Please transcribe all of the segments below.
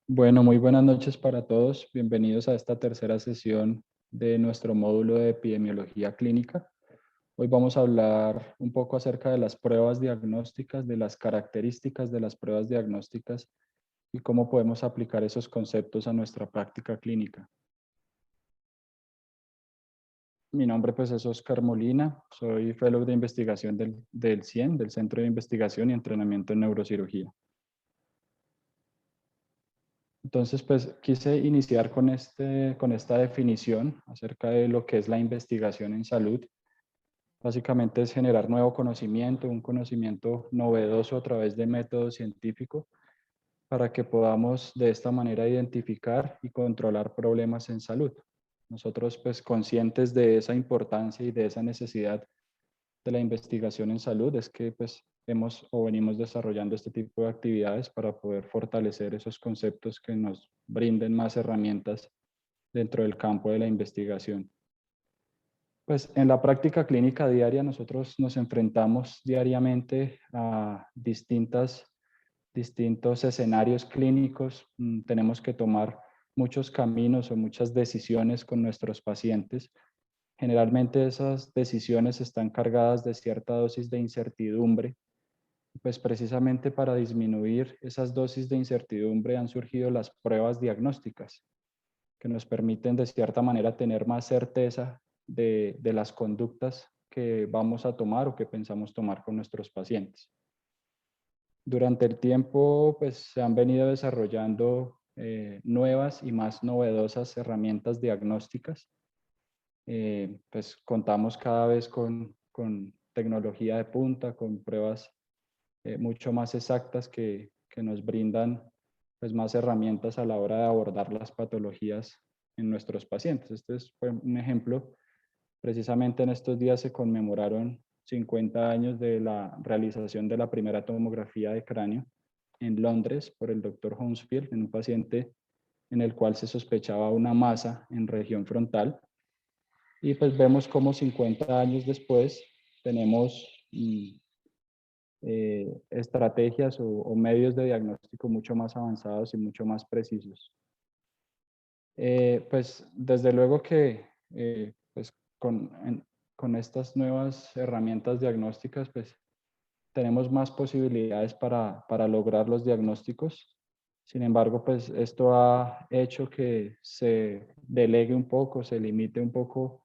Bueno, muy buenas noches para todos. Bienvenidos a esta tercera sesión de nuestro módulo de epidemiología clínica. Hoy vamos a hablar un poco acerca de las pruebas diagnósticas, de las características de las pruebas diagnósticas y cómo podemos aplicar esos conceptos a nuestra práctica clínica. Mi nombre pues es Oscar Molina, soy fellow de investigación del CIEN, del Centro de Investigación y Entrenamiento en Neurocirugía. Entonces, pues quise iniciar con esta definición acerca de lo que es la investigación en salud. Básicamente es generar nuevo conocimiento, un conocimiento novedoso a través de método científico para que podamos de esta manera identificar y controlar problemas en salud. Nosotros, pues conscientes de esa importancia y de esa necesidad de la investigación en salud, es que pues hemos o venimos desarrollando este tipo de actividades para poder fortalecer esos conceptos que nos brinden más herramientas dentro del campo de la investigación. Pues en la práctica clínica diaria nosotros nos enfrentamos diariamente a distintos escenarios clínicos. Tenemos que tomar muchos caminos o muchas decisiones con nuestros pacientes. Generalmente esas decisiones están cargadas de cierta dosis de incertidumbre. Pues precisamente para disminuir esas dosis de incertidumbre han surgido las pruebas diagnósticas, que nos permiten de cierta manera tener más certeza de las conductas que vamos a tomar o que pensamos tomar con nuestros pacientes. Durante el tiempo, pues se han venido desarrollando nuevas y más novedosas herramientas diagnósticas. Pues contamos cada vez con tecnología de punta, con pruebas mucho más exactas que nos brindan pues, más herramientas a la hora de abordar las patologías en nuestros pacientes. Fue un ejemplo. Precisamente en estos días se conmemoraron 50 años de la realización de la primera tomografía de cráneo en Londres por el doctor Hounsfield en un paciente en el cual se sospechaba una masa en región frontal. Y pues vemos cómo 50 años después tenemos estrategias o medios de diagnóstico mucho más avanzados y mucho más precisos. Pues desde luego que pues con estas nuevas herramientas diagnósticas pues tenemos más posibilidades para lograr los diagnósticos. Sin embargo, pues esto ha hecho que se delegue un poco, se limite un poco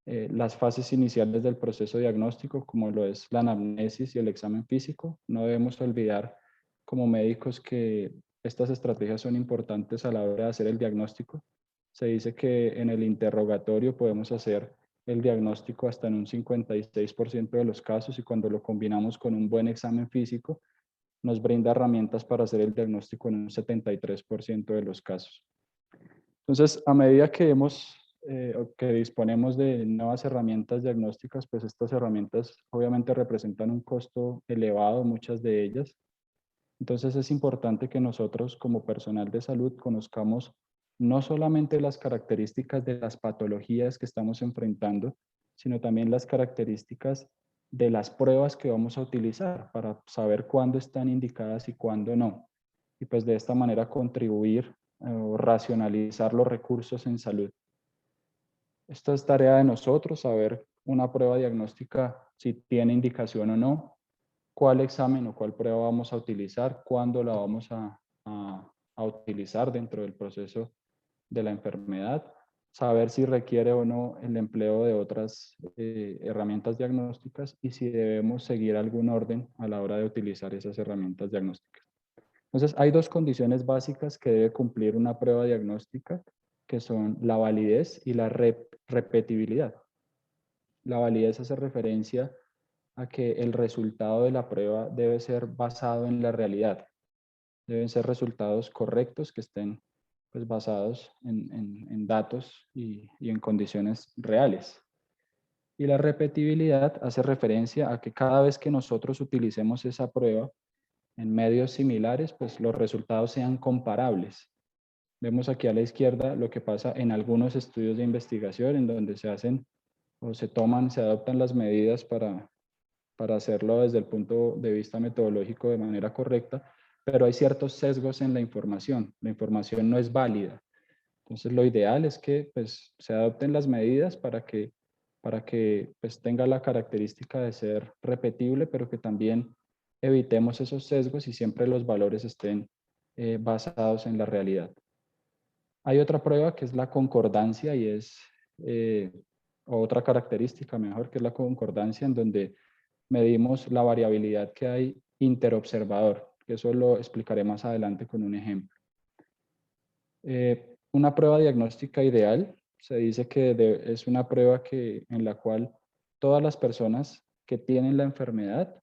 las fases iniciales del proceso diagnóstico, como lo es la anamnesis y el examen físico. No debemos olvidar como médicos que estas estrategias son importantes a la hora de hacer el diagnóstico. Se dice que en el interrogatorio podemos hacer el diagnóstico hasta en un 56% de los casos y cuando lo combinamos con un buen examen físico, nos brinda herramientas para hacer el diagnóstico en un 73% de los casos. Entonces, a medida que que disponemos de nuevas herramientas diagnósticas, pues estas herramientas obviamente representan un costo elevado, muchas de ellas. Entonces es importante que nosotros como personal de salud conozcamos no solamente las características de las patologías que estamos enfrentando, sino también las características de las pruebas que vamos a utilizar para saber cuándo están indicadas y cuándo no. Y pues de esta manera contribuir o racionalizar los recursos en salud. Esta es tarea de nosotros, saber una prueba diagnóstica si tiene indicación o no, cuál examen o cuál prueba vamos a utilizar, cuándo la vamos a utilizar dentro del proceso de la enfermedad, saber si requiere o no el empleo de otras herramientas diagnósticas y si debemos seguir algún orden a la hora de utilizar esas herramientas diagnósticas. Entonces, hay dos condiciones básicas que debe cumplir una prueba diagnóstica, que son la validez y la repetibilidad. La validez hace referencia a que el resultado de la prueba debe ser basado en la realidad. Deben ser resultados correctos que estén pues, basados en datos y en condiciones reales. Y la repetibilidad hace referencia a que cada vez que nosotros utilicemos esa prueba en medios similares, pues los resultados sean comparables. Vemos aquí a la izquierda lo que pasa en algunos estudios de investigación en donde se hacen o se adoptan las medidas para hacerlo desde el punto de vista metodológico de manera correcta, pero hay ciertos sesgos en la información no es válida. Entonces lo ideal es que pues, se adopten las medidas para que pues, tenga la característica de ser repetible, pero que también evitemos esos sesgos y siempre los valores estén basados en la realidad. Hay otra prueba que es la concordancia y es eh, otra característica mejor que es la concordancia, en donde medimos la variabilidad que hay interobservador, que eso lo explicaré más adelante con un ejemplo. Una prueba diagnóstica ideal se dice que es una prueba en la cual todas las personas que tienen la enfermedad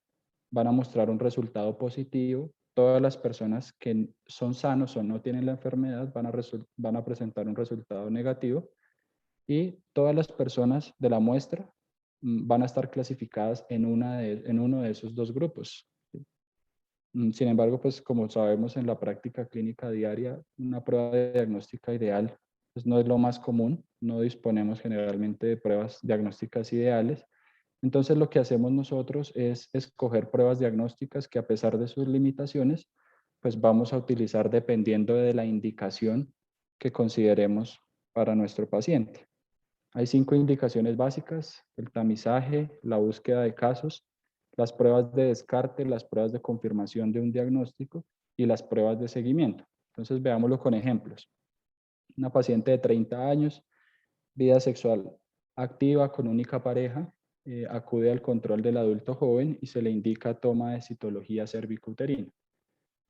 van a mostrar un resultado positivo, todas las personas que son sanos o no tienen la enfermedad van a presentar un resultado negativo y todas las personas de la muestra van a estar clasificadas en uno de esos dos grupos. Sin embargo, pues como sabemos en la práctica clínica diaria, una prueba diagnóstica ideal pues, no es lo más común, no disponemos generalmente de pruebas diagnósticas ideales. Entonces lo que hacemos nosotros es escoger pruebas diagnósticas que a pesar de sus limitaciones, pues vamos a utilizar dependiendo de la indicación que consideremos para nuestro paciente. Hay 5 indicaciones básicas: el tamizaje, la búsqueda de casos, las pruebas de descarte, las pruebas de confirmación de un diagnóstico y las pruebas de seguimiento. Entonces veámoslo con ejemplos. Una paciente de 30 años, vida sexual activa con única pareja, acude al control del adulto joven y se le indica toma de citología cervicouterina.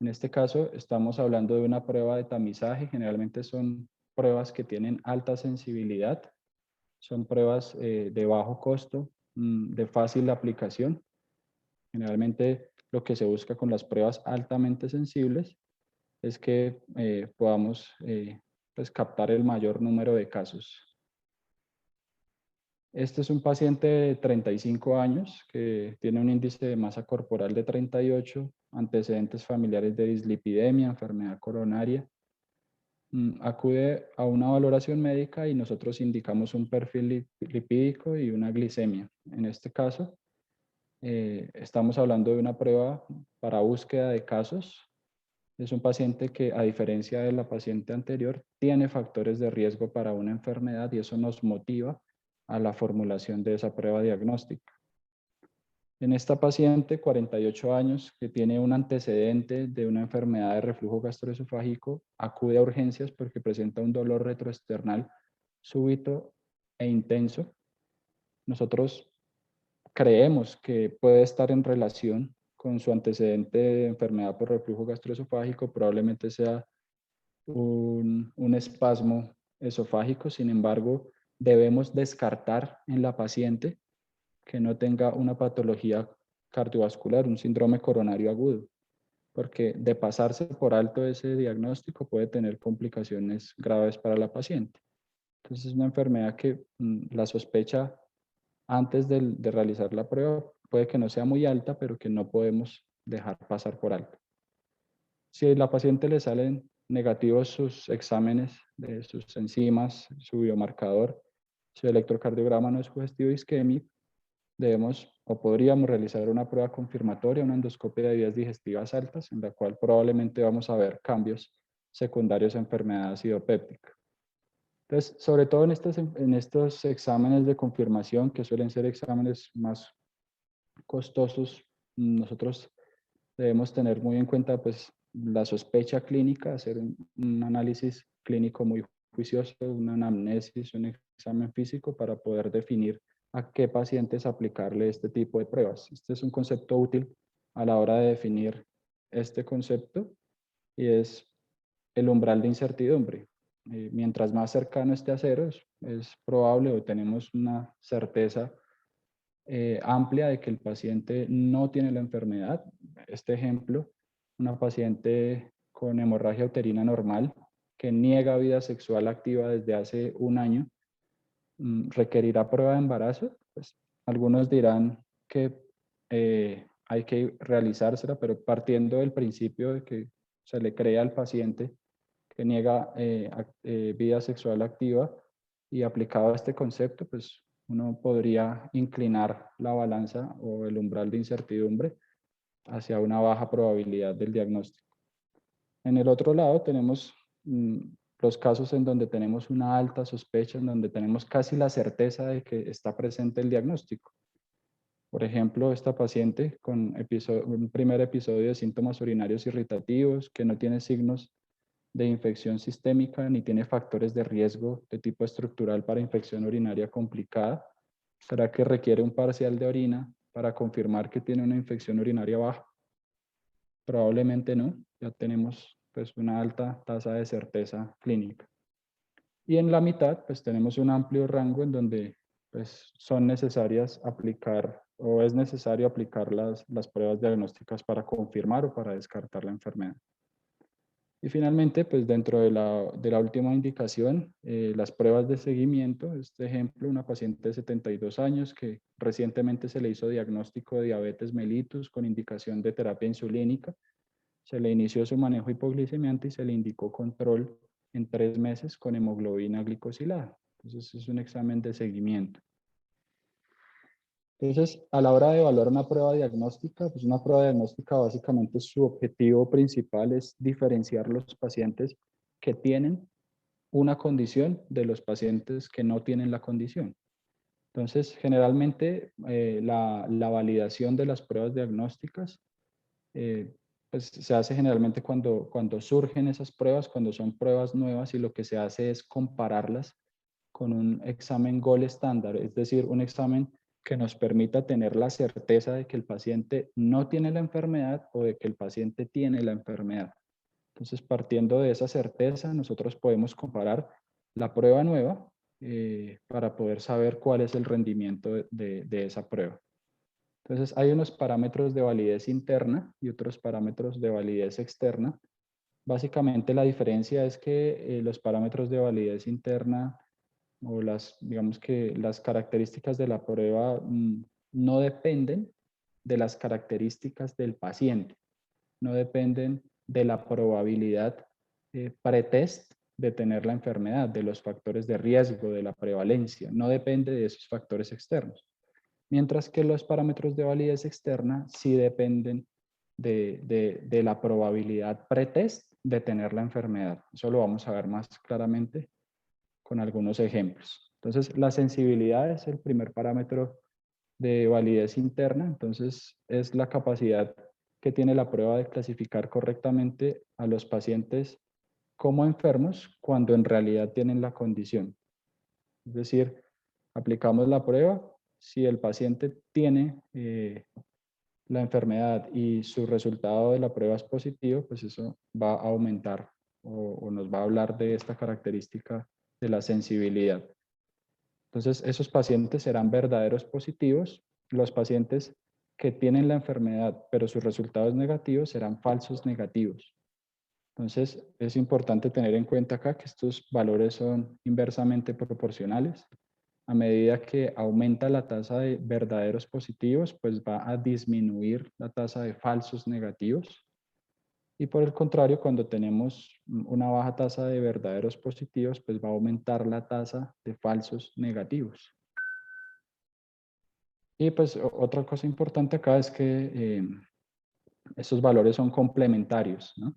En este caso estamos hablando de una prueba de tamizaje, generalmente son pruebas que tienen alta sensibilidad, son pruebas de bajo costo, de fácil aplicación. Generalmente lo que se busca con las pruebas altamente sensibles es que podamos pues, captar el mayor número de casos. Este es un paciente de 35 años que tiene un índice de masa corporal de 38, antecedentes familiares de dislipidemia, enfermedad coronaria. Acude a una valoración médica y nosotros indicamos un perfil lipídico y una glicemia. En este caso, estamos hablando de una prueba para búsqueda de casos. Es un paciente que, a diferencia de la paciente anterior, tiene factores de riesgo para una enfermedad y eso nos motiva a la formulación de esa prueba diagnóstica. En esta paciente, 48 años, que tiene un antecedente de una enfermedad de reflujo gastroesofágico, acude a urgencias porque presenta un dolor retroesternal súbito e intenso. Nosotros creemos que puede estar en relación con su antecedente de enfermedad por reflujo gastroesofágico, probablemente sea un espasmo esofágico. Sin embargo, debemos descartar en la paciente que no tenga una patología cardiovascular, un síndrome coronario agudo, porque de pasarse por alto ese diagnóstico puede tener complicaciones graves para la paciente. Entonces es una enfermedad que la sospecha antes de realizar la prueba puede que no sea muy alta, pero que no podemos dejar pasar por alto. Si a la paciente le salen negativos sus exámenes de sus enzimas, su biomarcador, su electrocardiograma no es sugestivo isquémico, debemos o podríamos realizar una prueba confirmatoria, una endoscopia de vías digestivas altas, en la cual probablemente vamos a ver cambios secundarios a enfermedad acidopéptica. Entonces, sobre todo en estos exámenes de confirmación, que suelen ser exámenes más costosos, nosotros debemos tener muy en cuenta pues, la sospecha clínica, hacer un análisis clínico muy juicioso, una anamnesis, un examen físico para poder definir a qué pacientes aplicarle este tipo de pruebas. Este es un concepto útil a la hora de definir este concepto y es el umbral de incertidumbre. Mientras más cercano esté a cero, es probable o tenemos una certeza amplia de que el paciente no tiene la enfermedad. Este ejemplo, una paciente con hemorragia uterina normal que niega vida sexual activa desde hace un año, requerirá prueba de embarazo. Pues, algunos dirán que hay que realizársela, pero partiendo del principio de que se le crea al paciente que niega vida sexual activa y aplicado a este concepto, pues uno podría inclinar la balanza o el umbral de incertidumbre hacia una baja probabilidad del diagnóstico. En el otro lado tenemos los casos en donde tenemos una alta sospecha, en donde tenemos casi la certeza de que está presente el diagnóstico. Por ejemplo, esta paciente con un primer episodio de síntomas urinarios irritativos, que no tiene signos de infección sistémica ni tiene factores de riesgo de tipo estructural para infección urinaria complicada. ¿Será que requiere un parcial de orina para confirmar que tiene una infección urinaria baja? Probablemente no, ya tenemos pues una alta tasa de certeza clínica. Y en la mitad pues tenemos un amplio rango en donde pues son necesarias aplicar o es necesario aplicar las pruebas diagnósticas para confirmar o para descartar la enfermedad. Y finalmente, pues dentro de la última indicación, las pruebas de seguimiento. Este ejemplo, una paciente de 72 años que recientemente se le hizo diagnóstico de diabetes mellitus con indicación de terapia insulínica. Se le inició su manejo hipoglicemiante y se le indicó control en 3 meses con hemoglobina glicosilada. Entonces, es un examen de seguimiento. Entonces, a la hora de evaluar una prueba diagnóstica, pues una prueba diagnóstica básicamente su objetivo principal es diferenciar los pacientes que tienen una condición de los pacientes que no tienen la condición. Entonces, generalmente la validación de las pruebas diagnósticas pues se hace generalmente cuando surgen esas pruebas, cuando son pruebas nuevas y lo que se hace es compararlas con un examen gold estándar, es decir, un examen que nos permita tener la certeza de que el paciente no tiene la enfermedad o de que el paciente tiene la enfermedad. Entonces, partiendo de esa certeza, nosotros podemos comparar la prueba nueva para poder saber cuál es el rendimiento de esa prueba. Entonces, hay unos parámetros de validez interna y otros parámetros de validez externa. Básicamente, la diferencia es que los parámetros de validez interna o digamos que las características de la prueba no dependen de las características del paciente, no dependen de la probabilidad pretest de tener la enfermedad, de los factores de riesgo, de la prevalencia, no depende de esos factores externos. Mientras que los parámetros de validez externa sí dependen de la probabilidad pretest de tener la enfermedad. Eso lo vamos a ver más claramente con algunos ejemplos. Entonces, la sensibilidad es el primer parámetro de validez interna. Entonces, es la capacidad que tiene la prueba de clasificar correctamente a los pacientes como enfermos cuando en realidad tienen la condición. Es decir, aplicamos la prueba, si el paciente tiene la enfermedad y su resultado de la prueba es positivo, pues eso va a aumentar o nos va a hablar de esta característica de la sensibilidad. Entonces, esos pacientes serán verdaderos positivos. Los pacientes que tienen la enfermedad, pero sus resultados negativos, serán falsos negativos. Entonces, es importante tener en cuenta acá que estos valores son inversamente proporcionales. A medida que aumenta la tasa de verdaderos positivos, pues va a disminuir la tasa de falsos negativos. Y por el contrario, cuando tenemos una baja tasa de verdaderos positivos, pues va a aumentar la tasa de falsos negativos. Y pues otra cosa importante acá es que estos valores son complementarios, ¿no?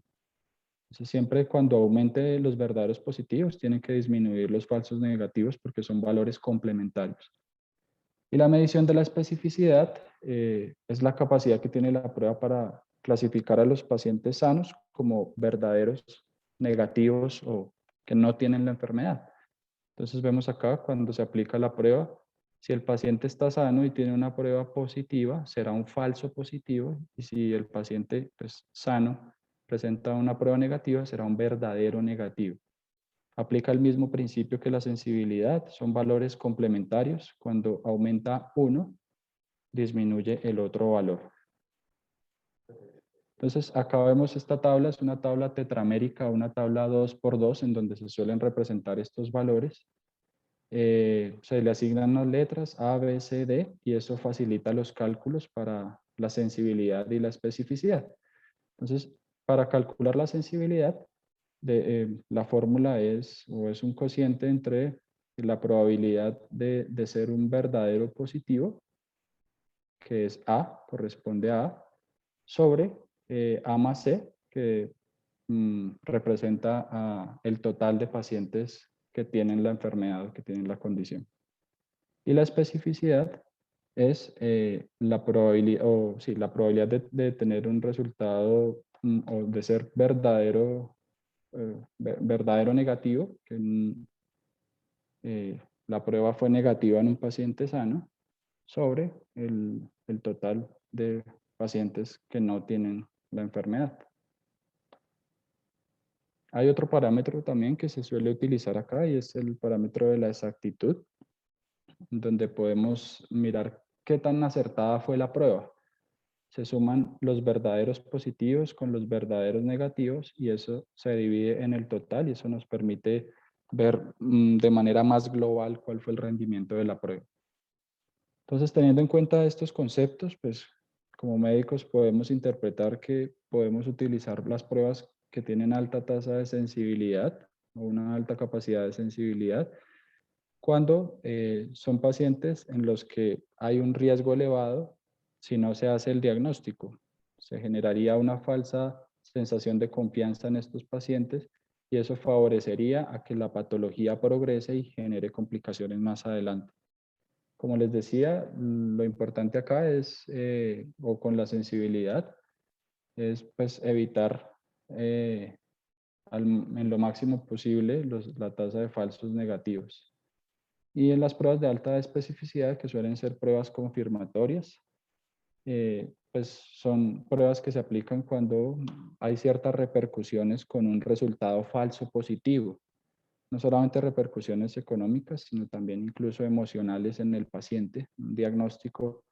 Entonces, siempre cuando aumente los verdaderos positivos, tienen que disminuir los falsos negativos porque son valores complementarios. Y la medición de la especificidad es la capacidad que tiene la prueba para clasificar a los pacientes sanos como verdaderos negativos o que no tienen la enfermedad. Entonces vemos acá cuando se aplica la prueba, si el paciente está sano y tiene una prueba positiva, será un falso positivo, y si el paciente pues, sano presenta una prueba negativa, será un verdadero negativo. Aplica el mismo principio que la sensibilidad, son valores complementarios. Cuando aumenta uno, disminuye el otro valor. Entonces, acá vemos esta tabla, es una tabla tetramérica, una tabla 2x2, en donde se suelen representar estos valores. Se le asignan unas letras A, B, C, D, y eso facilita los cálculos para la sensibilidad y la especificidad. Entonces, para calcular la sensibilidad, la fórmula es un cociente entre la probabilidad de ser un verdadero positivo, que es A, corresponde a A, sobre A más C, que representa el total de pacientes que tienen la enfermedad o que tienen la condición. Y la especificidad es la probabilidad, o sí, la probabilidad de tener un resultado o de ser verdadero, verdadero negativo, que la prueba fue negativa en un paciente sano, sobre el total de pacientes que no tienen la enfermedad. Hay otro parámetro también que se suele utilizar acá y es el parámetro de la exactitud, donde podemos mirar qué tan acertada fue la prueba. Se suman los verdaderos positivos con los verdaderos negativos y eso se divide en el total y eso nos permite ver de manera más global cuál fue el rendimiento de la prueba. Entonces, teniendo en cuenta estos conceptos, pues como médicos podemos interpretar que podemos utilizar las pruebas que tienen alta tasa de sensibilidad o una alta capacidad de sensibilidad cuando son pacientes en los que hay un riesgo elevado si no se hace el diagnóstico. Se generaría una falsa sensación de confianza en estos pacientes y eso favorecería a que la patología progrese y genere complicaciones más adelante. Como les decía, lo importante acá es, o con la sensibilidad, es pues evitar en lo máximo posible la tasa de falsos negativos. Y en las pruebas de alta especificidad, que suelen ser pruebas confirmatorias, pues son pruebas que se aplican cuando hay ciertas repercusiones con un resultado falso positivo. No solamente repercusiones económicas, sino también incluso emocionales en el paciente. Un diagnóstico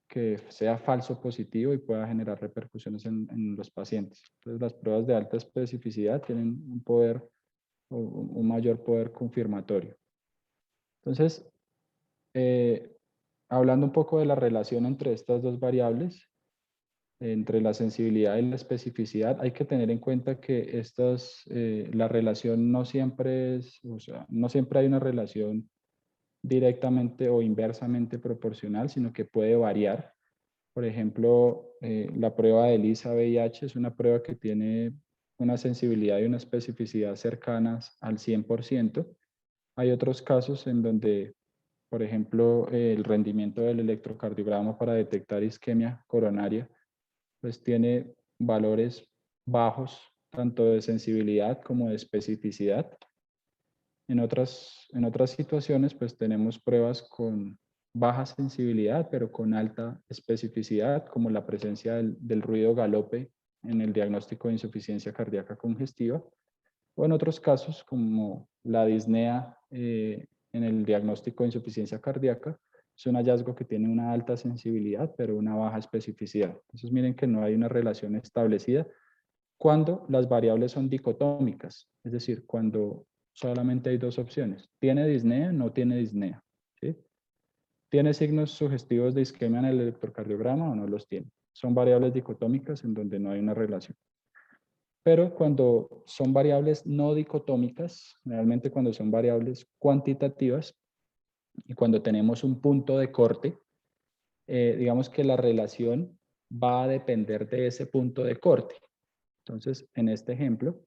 que sea falso positivo y pueda generar repercusiones en los pacientes. Entonces, las pruebas de alta especificidad tienen un poder o un mayor poder confirmatorio. Entonces, hablando un poco de la relación entre estas dos variables, entre la sensibilidad y la especificidad, hay que tener en cuenta que la relación no siempre es, o sea, no siempre hay una relación directamente o inversamente proporcional, sino que puede variar. Por ejemplo, la prueba de ELISA-VIH es una prueba que tiene una sensibilidad y una especificidad cercanas al 100%. Hay otros casos en donde, por ejemplo, el rendimiento del electrocardiograma para detectar isquemia coronaria, pues tiene valores bajos, tanto de sensibilidad como de especificidad. En otras situaciones, pues tenemos pruebas con baja sensibilidad, pero con alta especificidad, como la presencia del ruido galope en el diagnóstico de insuficiencia cardíaca congestiva, o en otros casos, como la disnea en el diagnóstico de insuficiencia cardíaca, es un hallazgo que tiene una alta sensibilidad, pero una baja especificidad. Entonces, miren que no hay una relación establecida cuando las variables son dicotómicas, es decir, cuando solamente hay dos opciones. ¿Tiene disnea? No tiene disnea. ¿Sí? ¿Tiene signos sugestivos de isquemia en el electrocardiograma o no los tiene? Son variables dicotómicas en donde no hay una relación. Pero cuando son variables no dicotómicas, realmente cuando son variables cuantitativas y cuando tenemos un punto de corte, digamos que la relación va a depender de ese punto de corte. Entonces, en este ejemplo,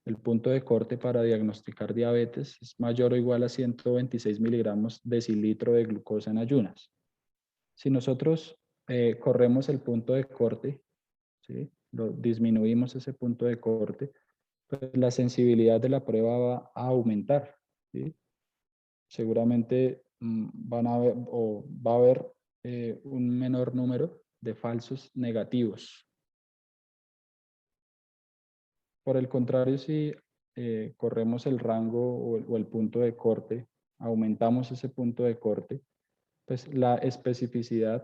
el punto de corte para diagnosticar diabetes es mayor o igual a 126 miligramos decilitro de glucosa en ayunas. Si nosotros corremos el punto de corte, ¿sí? Disminuimos ese punto de corte, pues la sensibilidad de la prueba va a aumentar. ¿Sí? Seguramente van a haber, o va a haber un menor número de falsos negativos. Por el contrario, si corremos el rango o el punto de corte, aumentamos ese punto de corte, pues la especificidad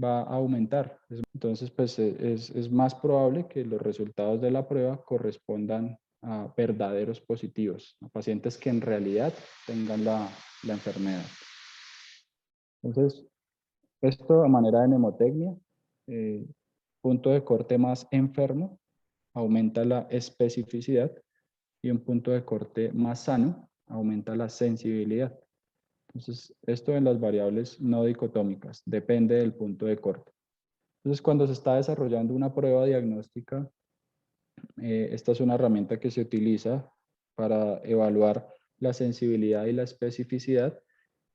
va a aumentar. Entonces, pues es más probable que los resultados de la prueba correspondan a verdaderos positivos, a pacientes que en realidad tengan la enfermedad. Entonces, esto a manera de mnemotecnia, punto de corte más enfermo aumenta la especificidad y un punto de corte más sano aumenta la sensibilidad. Entonces, esto en las variables no dicotómicas, depende del punto de corte. Entonces, cuando se está desarrollando una prueba diagnóstica, Esta es una herramienta que se utiliza para evaluar la sensibilidad y la especificidad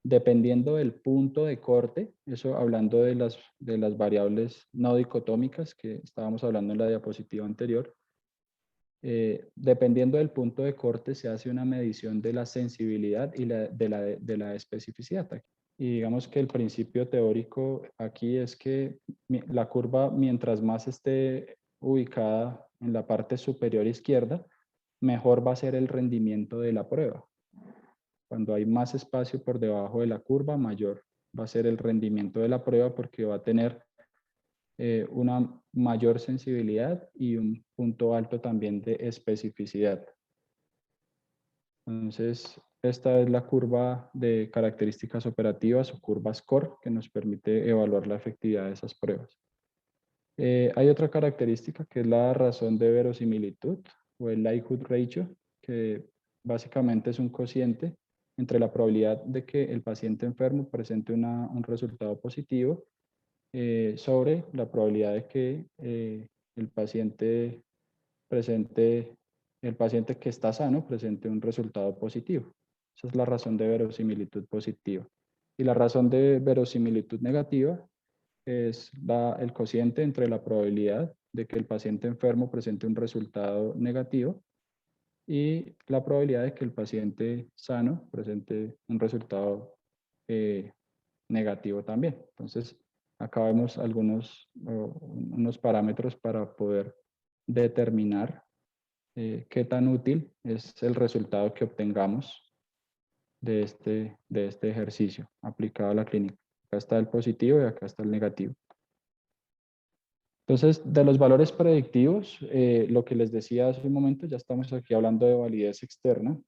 dependiendo del punto de corte, eso hablando de las variables no dicotómicas que estábamos hablando en la diapositiva anterior. Dependiendo del punto de corte se hace una medición de la sensibilidad y de la especificidad. Y digamos que el principio teórico aquí es que la curva, mientras más esté ubicada en la parte superior izquierda, mejor va a ser el rendimiento de la prueba. Cuando hay más espacio por debajo de la curva, mayor va a ser el rendimiento de la prueba porque va a tener una mayor sensibilidad y un punto alto también de especificidad. Entonces, esta es la curva de características operativas o curva SCORE que nos permite evaluar la efectividad de esas pruebas. Hay otra característica que es la razón de verosimilitud o el likelihood ratio, que básicamente es un cociente entre la probabilidad de que el paciente enfermo presente un resultado positivo sobre la probabilidad de que el paciente el paciente que está sano presente un resultado positivo. Esa es la razón de verosimilitud positiva. Y la razón de verosimilitud negativa es el cociente entre la probabilidad de que el paciente enfermo presente un resultado negativo y la probabilidad de que el paciente sano presente un resultado negativo también. Entonces, acá vemos unos parámetros para poder determinar qué tan útil es el resultado que obtengamos de este ejercicio aplicado a la clínica. Acá está el positivo y acá está el negativo. Entonces, de los valores predictivos, lo que les decía hace un momento, ya estamos aquí hablando de validez externa.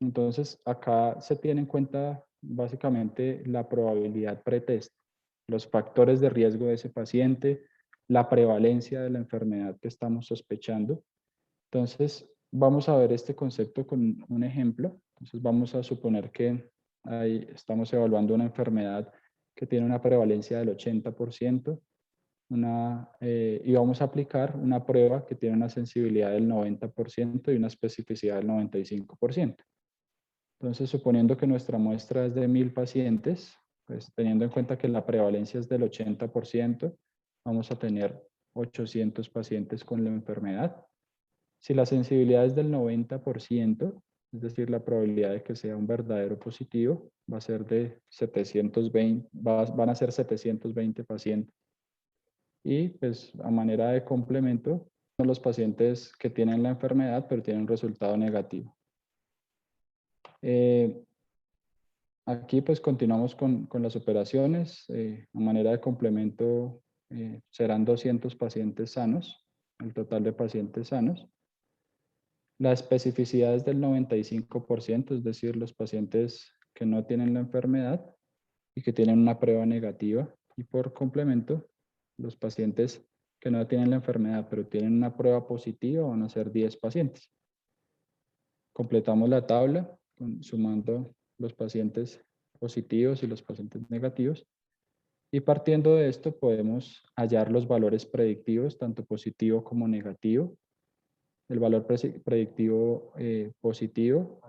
Entonces, acá se tiene en cuenta básicamente la probabilidad pretest, los factores de riesgo de ese paciente, la prevalencia de la enfermedad que estamos sospechando. Entonces, vamos a ver este concepto con un ejemplo. Entonces, vamos a suponer que ahí estamos evaluando una enfermedad que tiene una prevalencia del 80%, y vamos a aplicar una prueba que tiene una sensibilidad del 90% y una especificidad del 95%. Entonces, suponiendo que nuestra muestra es de 1000 pacientes, pues teniendo en cuenta que la prevalencia es del 80%, vamos a tener 800 pacientes con la enfermedad. Si la sensibilidad es del 90%, es decir, la probabilidad de que sea un verdadero positivo, va a ser de 720, van a ser 720 pacientes. Y pues a manera de complemento, son los pacientes que tienen la enfermedad pero tienen un resultado negativo. Aquí pues continuamos con las operaciones. A manera de complemento serán 200 pacientes sanos, el total de pacientes sanos. La especificidad es del 95%, es decir, los pacientes que no tienen la enfermedad y que tienen una prueba negativa. Y por complemento, los pacientes que no tienen la enfermedad pero tienen una prueba positiva van a ser 10 pacientes. Completamos la tabla sumando los pacientes positivos y los pacientes negativos. Y partiendo de esto podemos hallar los valores predictivos, tanto positivo como negativo. El valor predictivo positivo,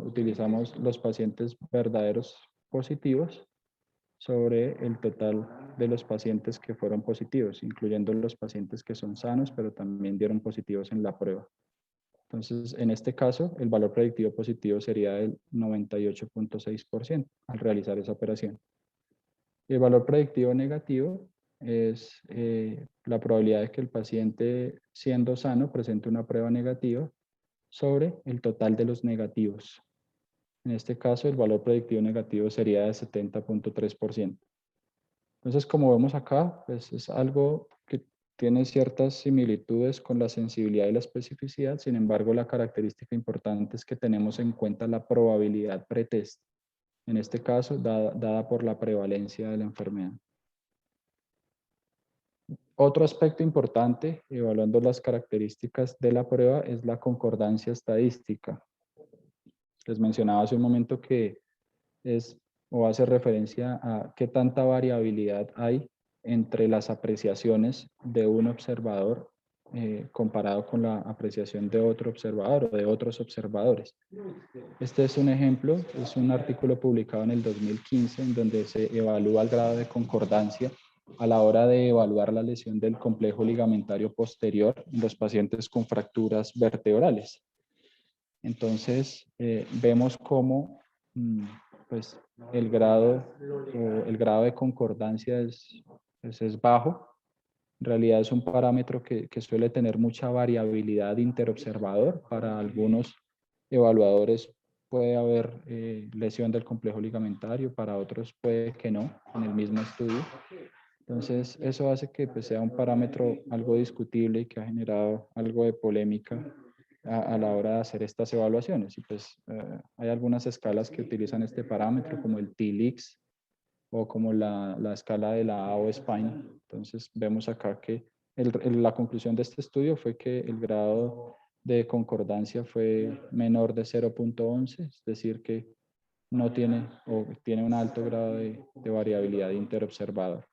utilizamos los pacientes verdaderos positivos sobre el total de los pacientes que fueron positivos, incluyendo los pacientes que son sanos, pero también dieron positivos en la prueba. Entonces, en este caso, el valor predictivo positivo sería del 98.6% al realizar esa operación. El valor predictivo negativo es la probabilidad de que el paciente, siendo sano, presente una prueba negativa sobre el total de los negativos. En este caso, el valor predictivo negativo sería de 70.3%. Entonces, como vemos acá, pues es algo que tiene ciertas similitudes con la sensibilidad y la especificidad. Sin embargo, la característica importante es que tenemos en cuenta la probabilidad pretest. En este caso, dada por la prevalencia de la enfermedad. Otro aspecto importante, evaluando las características de la prueba, es la concordancia estadística. Les mencionaba hace un momento que es o hace referencia a qué tanta variabilidad hay entre las apreciaciones de un observador comparado con la apreciación de otro observador o de otros observadores. Este es un ejemplo, es un artículo publicado en el 2015 en donde se evalúa el grado de concordancia a la hora de evaluar la lesión del complejo ligamentario posterior en los pacientes con fracturas vertebrales. Entonces, vemos cómo pues, el grado de concordancia es bajo. En realidad es un parámetro que suele tener mucha variabilidad interobservador. Para algunos evaluadores puede haber lesión del complejo ligamentario, para otros puede que no, en el mismo estudio. Entonces, eso hace que pues, sea un parámetro algo discutible y que ha generado algo de polémica a la hora de hacer estas evaluaciones. Y pues hay algunas escalas que utilizan este parámetro, como el TLIX o como la escala de la AO Spine. Entonces, vemos acá que la conclusión de este estudio fue que el grado de concordancia fue menor de 0.11, es decir, que no tiene o tiene un alto grado de variabilidad interobservador.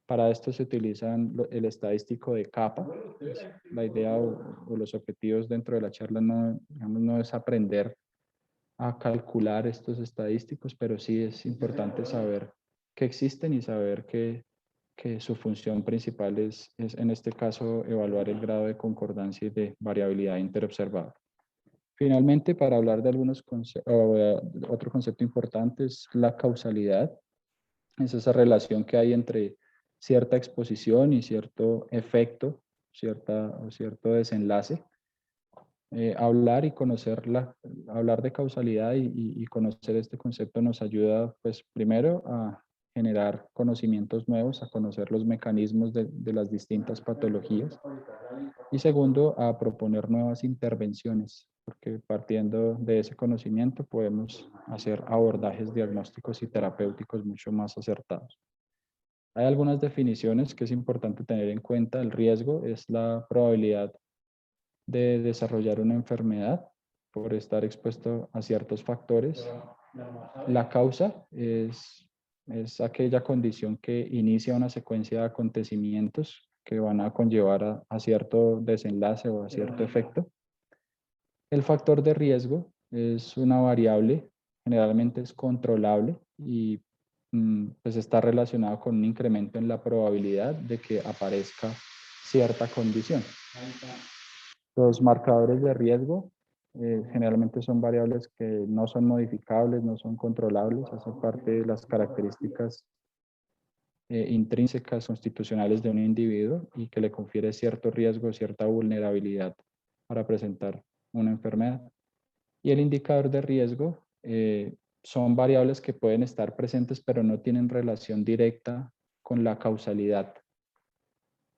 Para esto se utilizan el estadístico de capa. Pues, la idea o los objetivos dentro de la charla no, digamos, no es aprender a calcular estos estadísticos, pero sí es importante saber que existen y saber que su función principal es en este caso evaluar el grado de concordancia y de variabilidad interobservada. Finalmente, para hablar de algunos otro concepto importante es la causalidad. Es esa relación que hay entre cierta exposición y cierto efecto, cierto desenlace. Hablar y hablar de causalidad y conocer este concepto nos ayuda, pues, primero a generar conocimientos nuevos, a conocer los mecanismos de las distintas patologías y segundo, a proponer nuevas intervenciones, porque partiendo de ese conocimiento podemos hacer abordajes diagnósticos y terapéuticos mucho más acertados. Hay algunas definiciones que es importante tener en cuenta. El riesgo es la probabilidad de desarrollar una enfermedad por estar expuesto a ciertos factores. La causa es aquella condición que inicia una secuencia de acontecimientos que van a conllevar a cierto desenlace o a cierto efecto. El factor de riesgo es una variable, generalmente es controlable y pues está relacionado con un incremento en la probabilidad de que aparezca cierta condición. Los marcadores de riesgo generalmente son variables que no son modificables, no son controlables, hacen parte de las características intrínsecas constitucionales de un individuo y que le confiere cierto riesgo, cierta vulnerabilidad para presentar una enfermedad. Y el indicador de riesgo son variables que pueden estar presentes pero no tienen relación directa con la causalidad.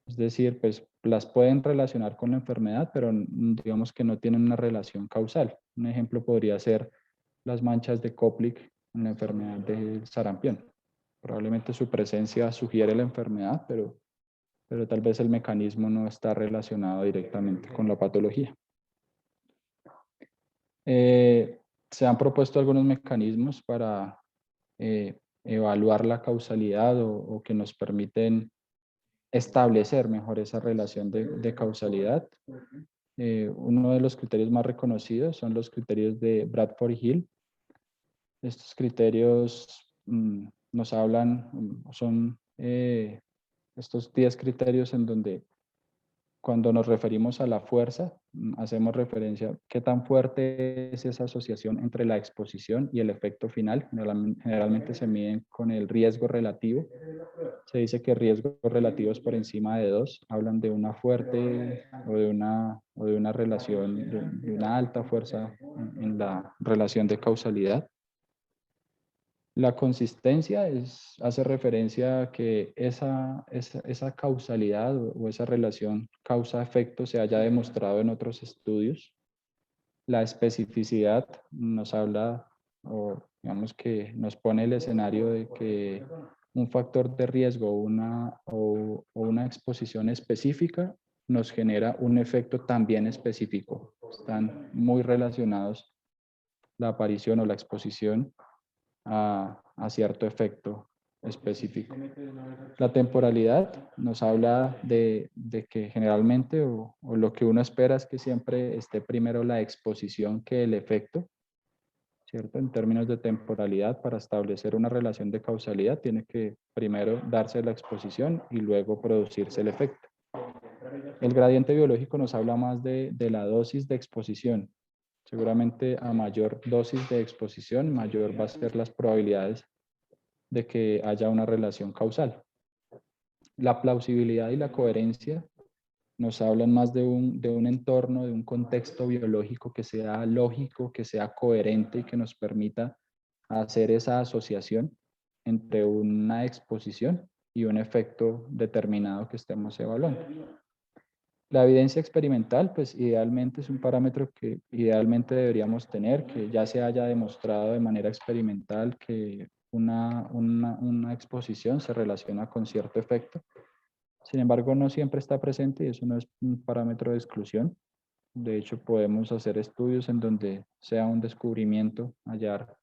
Es decir, pues las pueden relacionar con la enfermedad, pero digamos que no tienen una relación causal. Un ejemplo podría ser las manchas de Koplik en la enfermedad del sarampión. Probablemente su presencia sugiere la enfermedad, pero tal vez el mecanismo no está relacionado directamente con la patología. Se han propuesto algunos mecanismos para evaluar la causalidad o que nos permiten establecer mejor esa relación de causalidad. Uno de los criterios más reconocidos son los criterios de Bradford y Hill. Estos criterios nos hablan, son estos 10 criterios en donde cuando nos referimos a la fuerza, hacemos referencia a qué tan fuerte es esa asociación entre la exposición y el efecto final. Generalmente se miden con el riesgo relativo. Se dice que riesgos relativos por encima de 2 hablan de una fuerte o de una relación, de una alta fuerza en la relación de causalidad. La consistencia hace referencia a que esa causalidad o esa relación causa-efecto se haya demostrado en otros estudios. La especificidad nos habla, o digamos que nos pone el escenario de que un factor de riesgo o una exposición específica nos genera un efecto también específico. Están muy relacionados la aparición o la exposición a cierto efecto específico. La temporalidad nos habla de que generalmente o lo que uno espera es que siempre esté primero la exposición que el efecto, ¿cierto? En términos de temporalidad, para establecer una relación de causalidad, tiene que primero darse la exposición y luego producirse el efecto. El gradiente biológico nos habla más de la dosis de exposición. Seguramente a mayor dosis de exposición, mayor va a ser las probabilidades de que haya una relación causal. La plausibilidad y la coherencia nos hablan más de un entorno, de un contexto biológico que sea lógico, que sea coherente y que nos permita hacer esa asociación entre una exposición y un efecto determinado que estemos evaluando. La evidencia experimental, pues idealmente es un parámetro que idealmente deberíamos tener, que ya se haya demostrado de manera experimental que una exposición se relaciona con cierto efecto. Sin embargo, no siempre está presente y eso no es un parámetro de exclusión. De hecho, podemos hacer estudios en donde sea un descubrimiento, hallar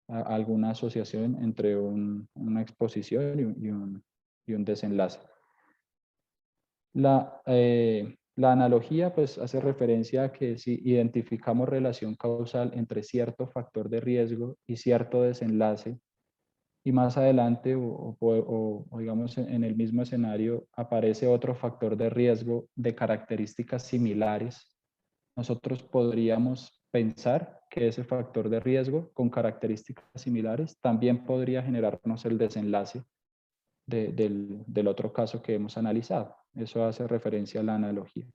alguna asociación entre una exposición y un desenlace. La analogía pues hace referencia a que si identificamos relación causal entre cierto factor de riesgo y cierto desenlace, y más adelante o digamos en el mismo escenario aparece otro factor de riesgo de características similares, nosotros podríamos pensar que ese factor de riesgo con características similares también podría generarnos el desenlace del otro caso que hemos analizado. Eso hace referencia a la analogía.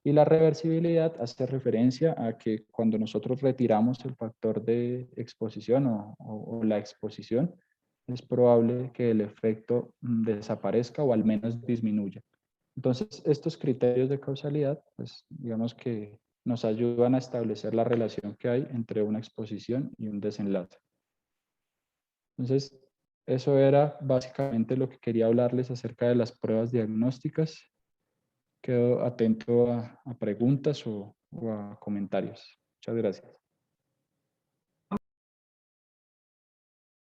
Y la reversibilidad hace referencia a que cuando nosotros retiramos el factor de exposición o la exposición, es probable que el efecto desaparezca o al menos disminuya. Entonces, estos criterios de causalidad, pues digamos que nos ayudan a establecer la relación que hay entre una exposición y un desenlace. Entonces, eso era básicamente lo que quería hablarles acerca de las pruebas diagnósticas. Quedo atento a preguntas o a comentarios. Muchas gracias.